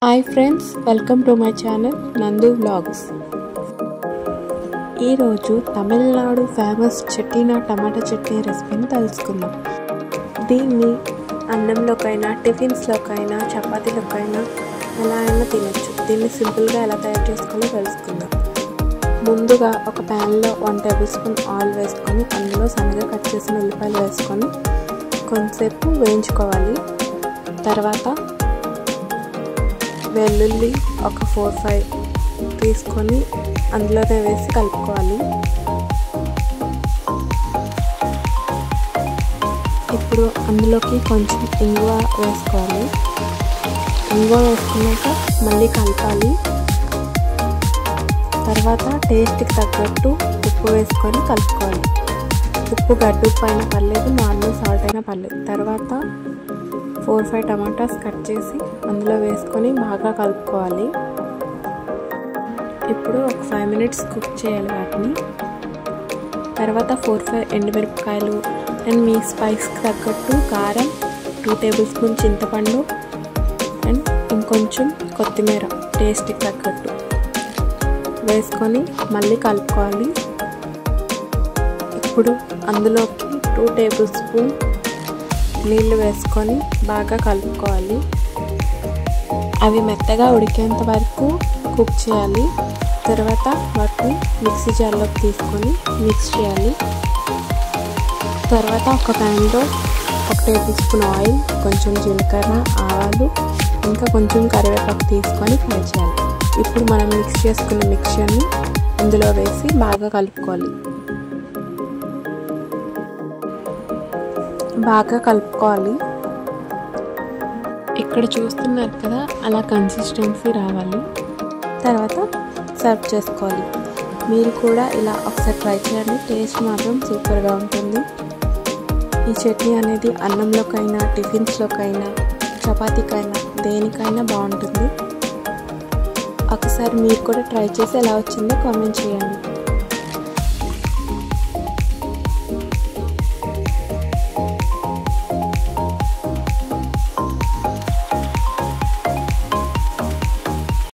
Hi friends, welcome to my channel Nandu Vlogs. ఈ రోజు Tamil Nadu famous చెట్టినా టమాటా చట్నీ రెసిపీని తెలుసుకుందాం. దీన్ని అన్నంలోకైనా టిఫిన్స్లోకైనా చపాతీలోకైనా ఎలా అయినా తినొచ్చు. దీన్ని సింపుల్గా ఎలా తయారు చేసుకోవాలో తెలుసుకుందాం. ముందుగా ఒక ప్యాన్లో 1 టేబుల్ స్పూన్ ఆయిల్ వేసుకొని అందులో సన్నగా కట్ చేసిన ఉల్లిపాయలు వేసుకొని కొంతసేపు వేయించుకోవాలి. తర్వాత వెల్లుల్లి ఒక 4-5 తీసుకొని అందులోనే వేసి కలుపుకోవాలి. ఇప్పుడు అందులోకి కొంచెం ఇంగువ వేసుకోవాలి. ఇంగువ వేసుకున్నాక మళ్ళీ కలపాలి. తర్వాత టేస్ట్కి తగ్గట్టు ఉప్పు వేసుకొని కలుపుకోవాలి. ఉప్పు గడ్డ ఉప్పు అయినా పర్లేదు, నార్మల్ సాల్ట్ అయినా పర్లేదు. తర్వాత 4-5 టమాటాస్ కట్ చేసి అందులో వేసుకొని బాగా కలుపుకోవాలి. ఇప్పుడు ఒక 5 minutes కుక్ చేయాలి వాటిని. తర్వాత 4-5 ఎండుమిరపకాయలు అండ్ మీ స్పైస్కి తగ్గట్టు కారం, 2 టేబుల్ స్పూన్ చింతపండు అండ్ ఇంకొంచెం కొత్తిమీర టేస్ట్కి తగ్గట్టు వేసుకొని మళ్ళీ కలుపుకోవాలి. ఇప్పుడు అందులోకి 2 టేబుల్ స్పూన్ నీళ్ళు వేసుకొని బాగా కలుపుకోవాలి. అవి మెత్తగా ఉడికేంత వరకు కుక్ చేయాలి. తర్వాత వాటిని మిక్సీ జార్లోకి తీసుకొని మిక్స్ చేయాలి. తర్వాత ఒక ప్యాన్లో 1 టేబుల్ స్పూన్ ఆయిల్, కొంచెం జీలకర్ర, ఆవాలు ఇంకా కొంచెం కరివేపాకు తీసుకొని ఫ్రై చేయాలి. ఇప్పుడు మనం మిక్స్ చేసుకున్న మిక్చర్ని ఇందులో వేసి బాగా కలుపుకోవాలి. ఇక్కడ చూస్తున్నారు కదా, అలా కన్సిస్టెన్సీ రావాలి. తర్వాత సర్వ్ చేసుకోవాలి. మీరు కూడా ఇలా ఒకసారి ట్రై చేయండి. టేస్ట్ మాత్రం సూపర్గా ఉంటుంది. ఈ చట్నీ అనేది అన్నంలోకైనా టిఫిన్స్లోకైనా చపాతీకైనా దేనికైనా బాగుంటుంది. ఒకసారి మీరు కూడా ట్రై చేసి ఎలా వచ్చిందో కామెంట్ చేయండి.